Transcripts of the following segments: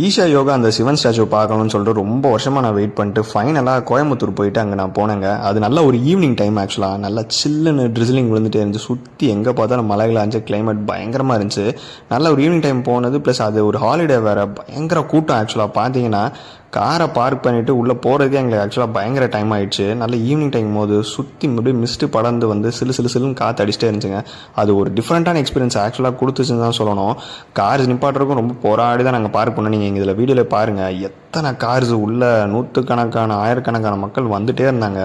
ஈஷா யோகா அந்த சிவன் ஸ்டாச்சு பார்க்கணும்னு சொல்லிட்டு ரொம்ப வருஷமாக நான் வெயிட் பண்ணிட்டு ஃபைனலாக கோயம்புத்தூர் போயிட்டு அங்கே நான் போனேங்க. அது நல்ல ஒரு ஈவினிங் டைம் ஆக்சுவலாக. நல்லா சில்லுன்னு ட்ரிசிலிங் விழுந்துட்டே இருந்துச்சு. சுற்றி எங்கே பார்த்தாலும் மலைகள் அஞ்சு கிளைமேட் பயங்கரமாக இருந்துச்சு. நல்ல ஒரு ஈவினிங் டைம் போனது, ப்ளஸ் அது ஒரு ஹாலிடே வேறு. பயங்கர கூட்டம் ஆக்சுவலாக. பார்த்தீங்கன்னா காரை பார்க் பண்ணிவிட்டு உள்ளே போகிறதுக்கே எங்களுக்கு ஆக்சுவலாக பயங்கர டைம் ஆகிடுச்சு. நல்ல ஈவினிங் டைம் போது சுற்றி அப்படியே மிஸ்ட்டு படர்ந்து வந்து சிலுன்னு காற்று அடிச்சிட்டே இருந்துச்சுங்க. அது ஒரு டிஃப்ரெண்ட்டான எக்ஸ்பீரியன்ஸ் ஆக்சுவலாக கொடுத்துச்சுன்னு தான் சொல்லணும். கார்ஸ் நிப்பாட்டுறதுக்கும் ரொம்ப போராடி தான் நாங்கள் பார்க் பண்ணோம். நீங்கள் இதில் வீடியோவில் பாருங்கள், எத்தனை கார்ஸ் உள்ள நூற்றுக்கணக்கான ஆயிரக்கணக்கான மக்கள் வந்துகிட்டே இருந்தாங்க.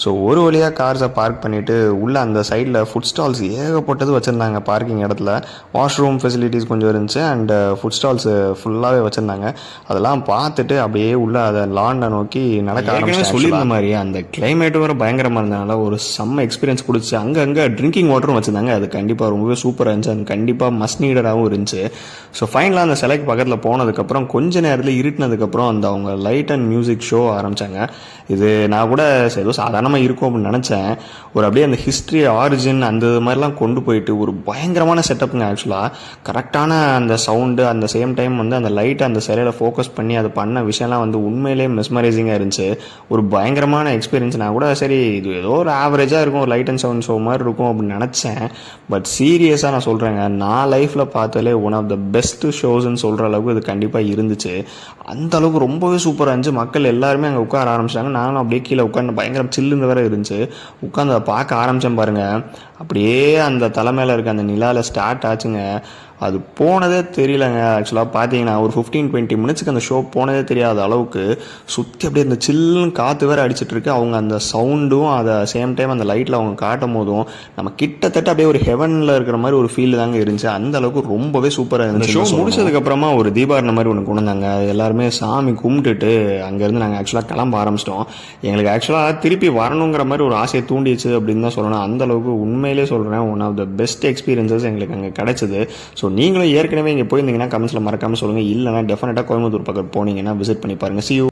ஸோ ஒரு வழியாக கார்ஸை பார்க் பண்ணிவிட்டு உள்ளே அந்த சைடில் ஃபுட் ஸ்டால்ஸ் ஏகப்பட்டது வச்சுருந்தாங்க. பார்க்கிங் இடத்துல வாஷ்ரூம் ஃபெசிலிட்டிஸ் கொஞ்சம் இருந்துச்சு, அண்ட் ஃபுட் ஸ்டால்ஸ் ஃபுல்லாகவே வச்சுருந்தாங்க. அதெல்லாம் பார்த்துட்டு அப்படியே உள்ள அதை லாண்டை நோக்கி நடக்க ஆரம்பிச்சு. சொல்லியிருந்த மாதிரி அந்த கிளைமேட்டு வேறு பயங்கரமாக இருந்ததுனால ஒரு செம்ம எக்ஸ்பீரியன்ஸ் கொடுத்துச்சு. அங்கங்கே ட்ரிங்கிங் வாட்டரும் வச்சுருந்தாங்க. அது கண்டிப்பாக ரொம்பவே சூப்பராக இருந்துச்சு. அது கண்டிப்பாக மஸ்ட் நீடடாகவும் இருந்துச்சு. ஸோ ஃபைனலாக அந்த சிலைக்கு பக்கத்தில் போனதுக்கப்புறம் கொஞ்ச நேரத்தில் இருட்டினதுக்கப்புறம் அந்த அவங்க லைட் அண்ட் மியூசிக் ஷோ ஆரம்பித்தாங்க. இது நான் கூட ஏதோ சாதாரணமாக இருக்கும் அப்படின்னு நினச்சேன். ஒரு அப்படியே அந்த ஹிஸ்ட்ரி ஆரிஜின் அந்த மாதிரிலாம் கொண்டு போயிட்டு ஒரு பயங்கரமான செட்டப்புங்க. ஆக்சுவலாக கரெக்டான அந்த சவுண்டு, அந்த சேம் டைம் வந்து அந்த லைட்டை அந்த சிலையில் ஃபோக்கஸ் பண்ணி அதை பண்ண விஷயம்லாம் வந்து உண்மையிலேயே மெஸ்மரைசிங்காக இருந்துச்சு. ஒரு பயங்கரமான எக்ஸ்பீரியன்ஸ். நான் கூட சரி இது ஏதோ ஒரு ஆவரேஜாக இருக்கும், ஒரு லைட் அண்ட் சவுண்ட் ஷோ மாதிரி இருக்கும் அப்படின்னு நினச்சேன். பட் சீரியஸாக நான் சொல்கிறேங்க, நான் லைஃப்பில் பார்த்தாலே ஒன் ஆஃப் த பெஸ்ட் ஷோஸ்ன்னு சொல்கிற அளவுக்கு இது கண்டிப்பாக இருந்துச்சு. அந்த அளவுக்கு ரொம்பவே சூப்பராக இருந்துச்சு. மக்கள் எல்லாருமே அங்கே உட்கார ஆரம்பிச்சிட்டாங்க. நானும் அப்படியே கீழே உட்காந்து பயங்கர சில்லுன்னு வேற இருந்துச்சு. உட்காந்து அதை பார்க்க ஆரம்பித்தேன் பாருங்கள். அப்படியே அந்த தலைமையில் இருக்க அந்த நிலாவில் ஸ்டார்ட் ஆச்சுங்க. அது போனதே தெரியலங்க. ஆக்சுவலாக பார்த்தீங்கன்னா ஒரு 15-20 மினிட்ஸ்க்கு அந்த ஷோ போனதே தெரியாத அளவுக்கு சுற்றி அப்படியே இந்த சில்லுன்னு காற்று வேறு அடிச்சிட்ருக்கு. அவங்க அந்த சவுண்டும் அதை சேம் டைம் அந்த லைட்டில் அவங்க காட்டும் போதும் நம்ம கிட்டத்தட்ட அப்படியே ஒரு ஹெவனில் இருக்கிற மாதிரி ஒரு ஃபீல் தாங்க இருந்துச்சு. அந்த அளவுக்கு ரொம்பவே சூப்பராக இருந்துச்சு. ஷோ முடிச்சதுக்கப்புறமா ஒரு தீபாவளி மாதிரி ஒன்று கொண்டு வந்தாங்க. எல்லாருமே சாமி கும்பிட்டுட்டு அங்கேருந்து நாங்கள் ஆக்சுவலாக கிளம்ப ஆரம்பிச்சிட்டோம். எங்களுக்கு ஆக்சுவலாக திருப்பி வரணுங்கிற மாதிரி ஒரு ஆசையை தூண்டிச்சு அப்படின்னு தான் சொல்லணும். அந்த அளவுக்கு உண்மையிலே சொல்கிறேன், one of the best experiences எங்களுக்கு அங்கே கிடைச்சது. ஸோ நீங்களும் ஏற்கனவே இங்கே போயிருந்தீங்கன்னா கமெண்ட்ஸில் மறக்காமல் சொல்லுங்கள். இல்லைனா டெஃபினட்டாக கோயம்புத்தூர் பக்கம் போனீங்கன்னா விசிட் பண்ணி பாருங்கள். See you.